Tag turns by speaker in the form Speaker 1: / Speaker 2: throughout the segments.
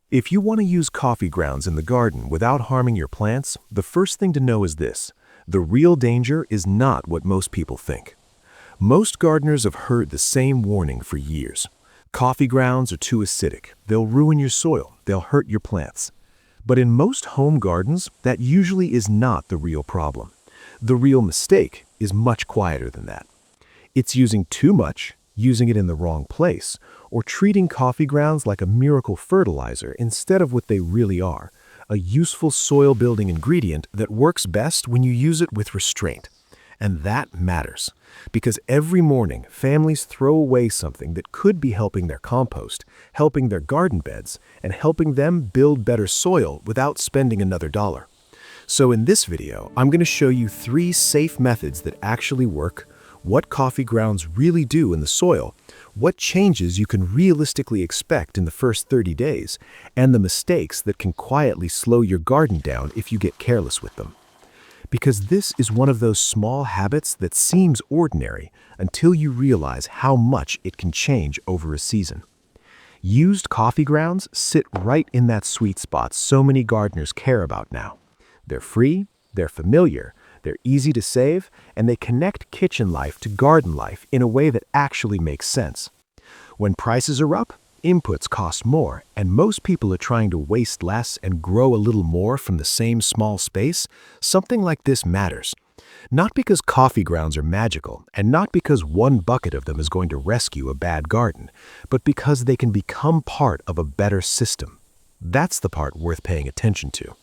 Speaker 1: If you want to use coffee grounds in the garden without harming your plants, the first thing to know is this: the real danger is not what most people think. Most gardeners have heard the same warning for years. Coffee grounds are too acidic, they'll ruin your soil, they'll hurt your plants. But in most home gardens, that usually is not the real problem. The real mistake is much quieter than that. It's using too much, using it in the wrong place, or treating coffee grounds like a miracle fertilizer instead of what they really are, a useful soil-building ingredient that works best when you use it with restraint. And that matters, because every morning families throw away something that could be helping their compost, helping their garden beds, and helping them build better soil without spending another dollar. So in this video, I'm going to show you 3 safe methods that actually work, what coffee grounds really do in the soil, what changes you can realistically expect in the first 30 days, and the mistakes that can quietly slow your garden down if you get careless with them. Because this is one of those small habits that seems ordinary until you realize how much it can change over a season. Used coffee grounds sit right in that sweet spot so many gardeners care about now. They're free, they're familiar, they're easy to save, and they connect kitchen life to garden life in a way that actually makes sense. When prices are up, inputs cost more, and most people are trying to waste less and grow a little more from the same small space, something like this matters. Not because coffee grounds are magical, and not because one bucket of them is going to rescue a bad garden, but because they can become part of a better system. That's the part worth paying attention to.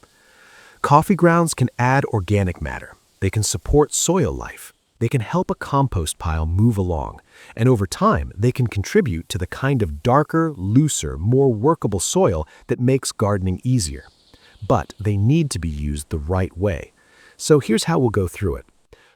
Speaker 1: Coffee grounds can add organic matter. They can support soil life. They can help a compost pile move along, and over time, they can contribute to the kind of darker, looser, more workable soil that makes gardening easier. But they need to be used the right way. So here's how we'll go through it.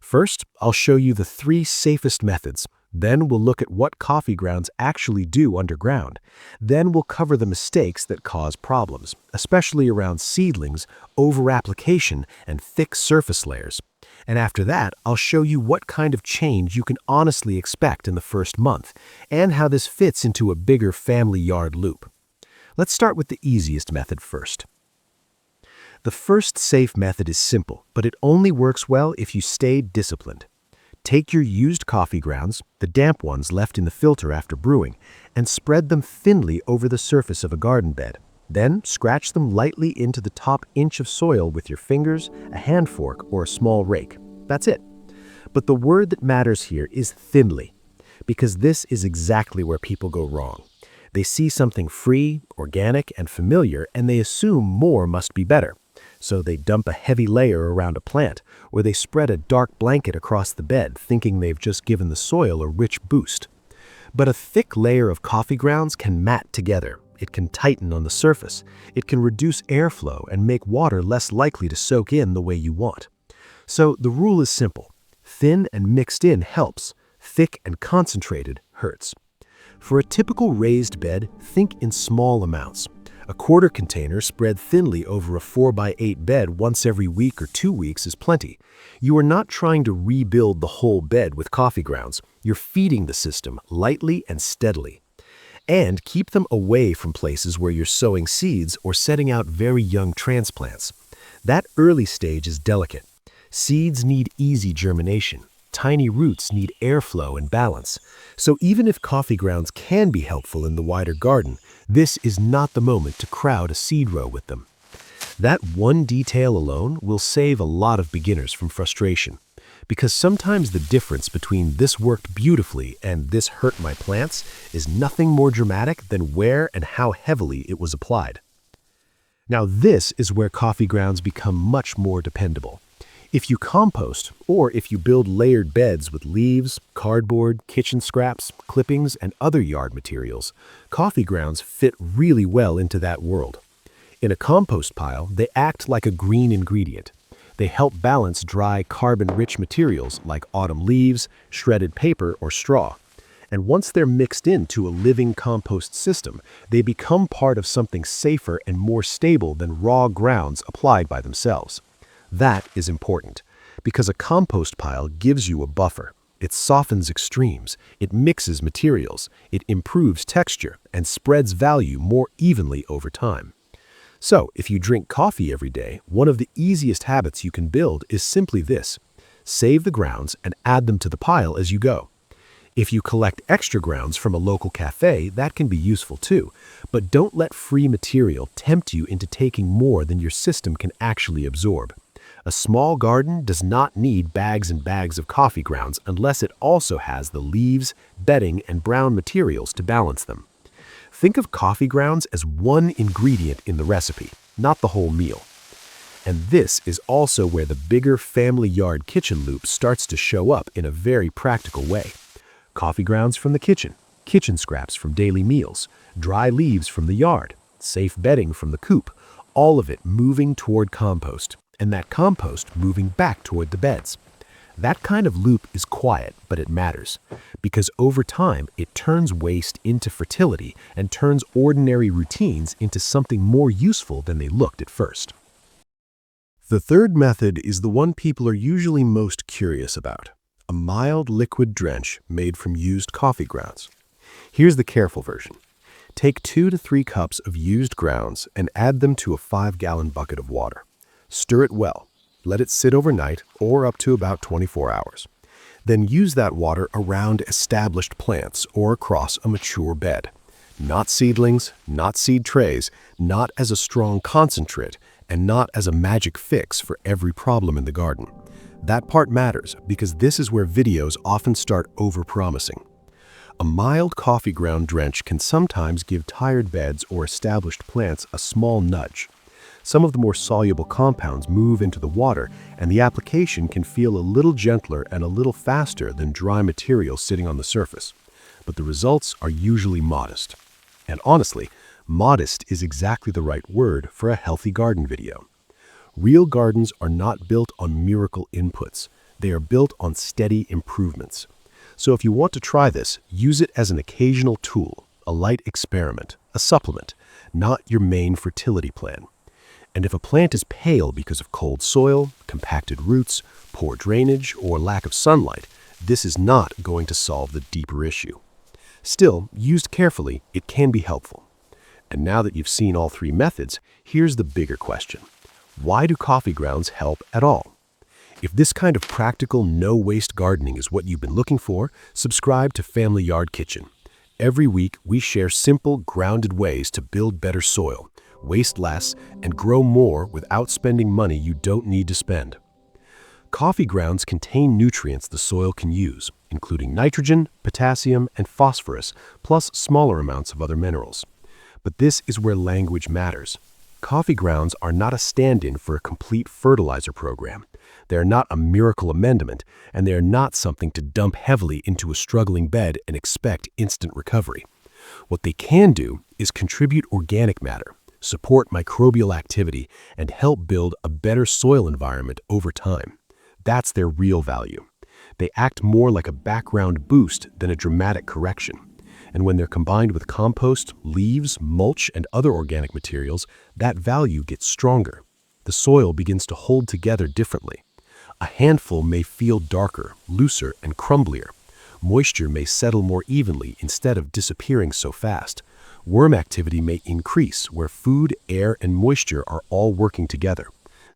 Speaker 1: First, I'll show you the 3 safest methods. Then we'll look at what coffee grounds actually do underground. Then we'll cover the mistakes that cause problems, especially around seedlings, over-application, and thick surface layers. And after that, I'll show you what kind of change you can honestly expect in the first month, and how this fits into a bigger family yard loop. Let's start with the easiest method first. The first safe method is simple, but it only works well if you stay disciplined. Take your used coffee grounds, the damp ones left in the filter after brewing, and spread them thinly over the surface of a garden bed. Then scratch them lightly into the top inch of soil with your fingers, a hand fork, or a small rake. That's it. But the word that matters here is thinly, because this is exactly where people go wrong. They see something free, organic, and familiar, and they assume more must be better. So they dump a heavy layer around a plant, or they spread a dark blanket across the bed, thinking they've just given the soil a rich boost. But a thick layer of coffee grounds can mat together. It can tighten on the surface. It can reduce airflow and make water less likely to soak in the way you want. So the rule is simple. Thin and mixed in helps. Thick and concentrated hurts. For a typical raised bed, think in small amounts. A quarter container spread thinly over a 4x8 bed once every week or 2 weeks is plenty. You are not trying to rebuild the whole bed with coffee grounds. You're feeding the system lightly and steadily. And keep them away from places where you're sowing seeds or setting out very young transplants. That early stage is delicate. Seeds need easy germination. Tiny roots need airflow and balance. So even if coffee grounds can be helpful in the wider garden, this is not the moment to crowd a seed row with them. That one detail alone will save a lot of beginners from frustration. Because sometimes the difference between this worked beautifully and this hurt my plants is nothing more dramatic than where and how heavily it was applied. Now this is where coffee grounds become much more dependable. If you compost, or if you build layered beds with leaves, cardboard, kitchen scraps, clippings, and other yard materials, coffee grounds fit really well into that world. In a compost pile, they act like a green ingredient. They help balance dry, carbon-rich materials like autumn leaves, shredded paper, or straw. And once they're mixed into a living compost system, they become part of something safer and more stable than raw grounds applied by themselves. That is important, because a compost pile gives you a buffer. It softens extremes, it mixes materials, it improves texture, and spreads value more evenly over time. So, if you drink coffee every day, one of the easiest habits you can build is simply this: save the grounds and add them to the pile as you go. If you collect extra grounds from a local cafe, that can be useful too, but don't let free material tempt you into taking more than your system can actually absorb. A small garden does not need bags and bags of coffee grounds unless it also has the leaves, bedding, and brown materials to balance them. Think of coffee grounds as one ingredient in the recipe, not the whole meal. And this is also where the bigger family yard kitchen loop starts to show up in a very practical way. Coffee grounds from the kitchen scraps from daily meals, dry leaves from the yard, safe bedding from the coop, all of it moving toward compost, and that compost moving back toward the beds. That kind of loop is quiet, but it matters, because over time it turns waste into fertility and turns ordinary routines into something more useful than they looked at first. The third method is the one people are usually most curious about: a mild liquid drench made from used coffee grounds. Here's the careful version. Take 2 to 3 cups of used grounds and add them to a 5-gallon bucket of water. Stir it well. Let it sit overnight or up to about 24 hours. Then use that water around established plants or across a mature bed. Not seedlings, not seed trays, not as a strong concentrate, and not as a magic fix for every problem in the garden. That part matters because this is where videos often start over-promising. A mild coffee ground drench can sometimes give tired beds or established plants a small nudge. Some of the more soluble compounds move into the water, and the application can feel a little gentler and a little faster than dry material sitting on the surface. But the results are usually modest. And honestly, modest is exactly the right word for a healthy garden video. Real gardens are not built on miracle inputs. They are built on steady improvements. So if you want to try this, use it as an occasional tool, a light experiment, a supplement, not your main fertility plan. And if a plant is pale because of cold soil, compacted roots, poor drainage, or lack of sunlight, this is not going to solve the deeper issue. Still, used carefully, it can be helpful. And now that you've seen all 3 methods, here's the bigger question. Why do coffee grounds help at all? If this kind of practical, no-waste gardening is what you've been looking for, subscribe to Family Yard Kitchen. Every week, we share simple, grounded ways to build better soil, waste less, and grow more without spending money you don't need to spend. Coffee grounds contain nutrients the soil can use, including nitrogen, potassium, and phosphorus, plus smaller amounts of other minerals. But this is where language matters. Coffee grounds are not a stand-in for a complete fertilizer program. They are not a miracle amendment, and they are not something to dump heavily into a struggling bed and expect instant recovery. What they can do is contribute organic matter, support microbial activity, and help build a better soil environment over time. That's their real value. They act more like a background boost than a dramatic correction. And when they're combined with compost, leaves, mulch, and other organic materials, that value gets stronger. The soil begins to hold together differently. A handful may feel darker, looser, and crumblier. Moisture may settle more evenly instead of disappearing so fast. Worm activity may increase where food, air, and moisture are all working together.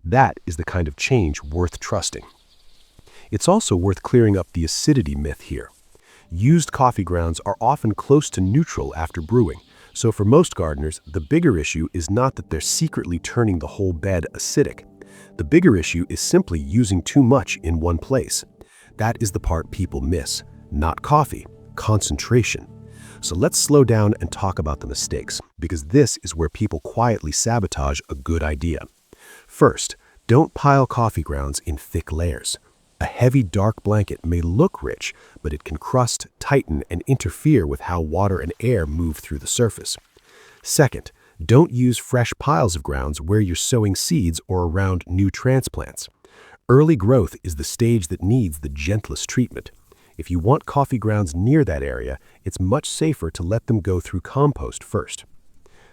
Speaker 1: That is the kind of change worth trusting. It's also worth clearing up the acidity myth here. Used coffee grounds are often close to neutral after brewing, so for most gardeners, the bigger issue is not that they're secretly turning the whole bed acidic. The bigger issue is simply using too much in one place. That is the part people miss. Not coffee, concentration. So let's slow down and talk about the mistakes, because this is where people quietly sabotage a good idea. First, don't pile coffee grounds in thick layers. A heavy, dark blanket may look rich, but it can crust, tighten, and interfere with how water and air move through the surface. Second, don't use fresh piles of grounds where you're sowing seeds or around new transplants. Early growth is the stage that needs the gentlest treatment. If you want coffee grounds near that area, it's much safer to let them go through compost first.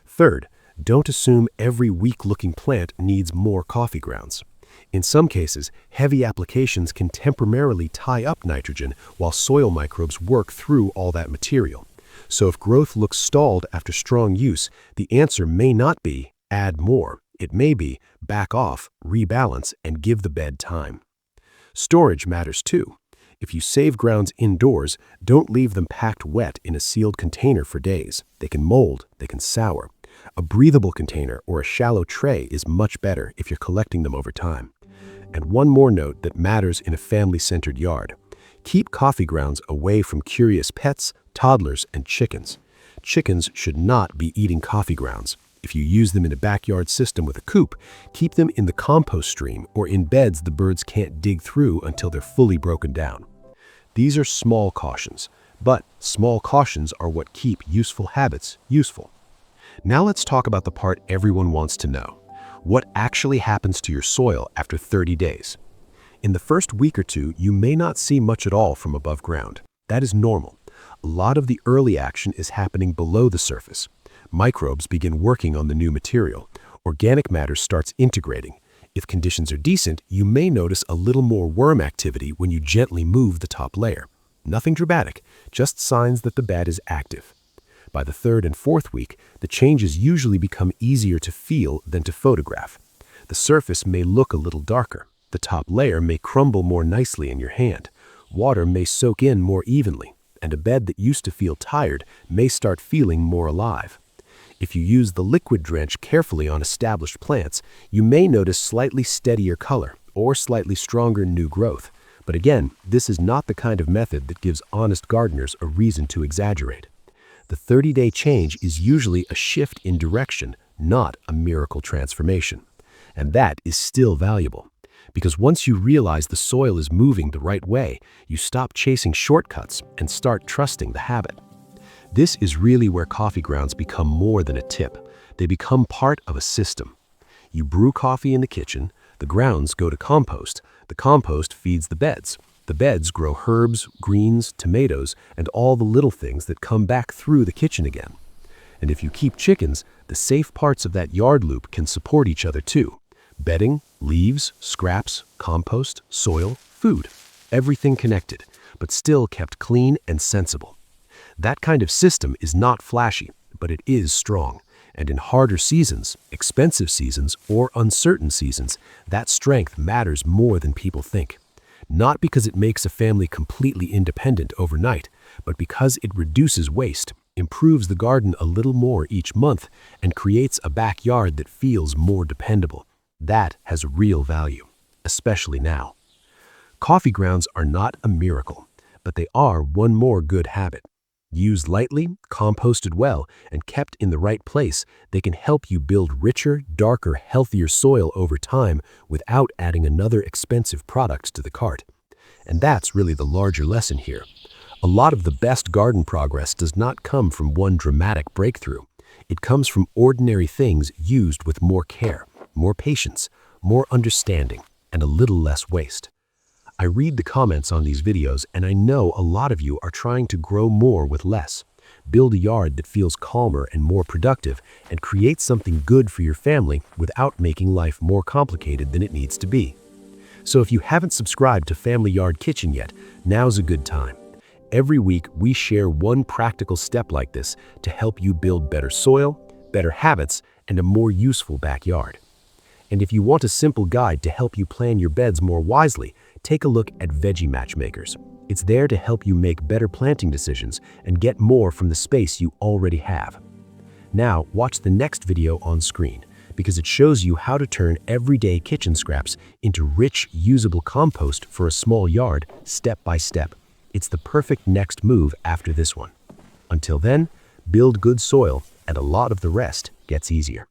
Speaker 1: Third, don't assume every weak-looking plant needs more coffee grounds. In some cases, heavy applications can temporarily tie up nitrogen while soil microbes work through all that material. So if growth looks stalled after strong use, the answer may not be Add more. It may be back off, rebalance, and give the bed time. Storage matters too. If you save grounds indoors, don't leave them packed wet in a sealed container for days. They can mold, they can sour. A breathable container or a shallow tray is much better if you're collecting them over time. And one more note that matters in a family-centered yard. Keep coffee grounds away from curious pets, toddlers, and chickens. Chickens should not be eating coffee grounds. If you use them in a backyard system with a coop, keep them in the compost stream or in beds the birds can't dig through until they're fully broken down. These are small cautions, but small cautions are what keep useful habits useful. Now let's talk about the part everyone wants to know. What actually happens to your soil after 30 days? In the first week or two, you may not see much at all from above ground. That is normal. A lot of the early action is happening below the surface. Microbes begin working on the new material. Organic matter starts integrating. If conditions are decent, you may notice a little more worm activity when you gently move the top layer. Nothing dramatic, just signs that the bed is active. By the third and fourth week, the changes usually become easier to feel than to photograph. The surface may look a little darker. The top layer may crumble more nicely in your hand. Water may soak in more evenly, and a bed that used to feel tired may start feeling more alive. If you use the liquid drench carefully on established plants, you may notice slightly steadier color or slightly stronger new growth. But again, this is not the kind of method that gives honest gardeners a reason to exaggerate. The 30-day change is usually a shift in direction, not a miracle transformation. And that is still valuable. Because once you realize the soil is moving the right way, you stop chasing shortcuts and start trusting the habit. This is really where coffee grounds become more than a tip. They become part of a system. You brew coffee in the kitchen, the grounds go to compost, the compost feeds the beds grow herbs, greens, tomatoes, and all the little things that come back through the kitchen again. And if you keep chickens, the safe parts of that yard loop can support each other too. Bedding, leaves, scraps, compost, soil, food. Everything connected, but still kept clean and sensible. That kind of system is not flashy, but it is strong. And in harder seasons, expensive seasons, or uncertain seasons, that strength matters more than people think. Not because it makes a family completely independent overnight, but because it reduces waste, improves the garden a little more each month, and creates a backyard that feels more dependable. That has real value, especially now. Coffee grounds are not a miracle, but they are one more good habit. Used lightly, composted well, and kept in the right place, they can help you build richer, darker, healthier soil over time without adding another expensive product to the cart. And that's really the larger lesson here. A lot of the best garden progress does not come from one dramatic breakthrough. It comes from ordinary things used with more care, more patience, more understanding, and a little less waste. I read the comments on these videos, and I know a lot of you are trying to grow more with less. Build a yard that feels calmer and more productive, and create something good for your family without making life more complicated than it needs to be. So if you haven't subscribed to Family Yard Kitchen yet, now's a good time. Every week, we share one practical step like this to help you build better soil, better habits, and a more useful backyard. And if you want a simple guide to help you plan your beds more wisely, take a look at Veggie Matchmakers. It's there to help you make better planting decisions and get more from the space you already have. Now, watch the next video on screen, because it shows you how to turn everyday kitchen scraps into rich, usable compost for a small yard, step by step. It's the perfect next move after this one. Until then, build good soil, and a lot of the rest gets easier.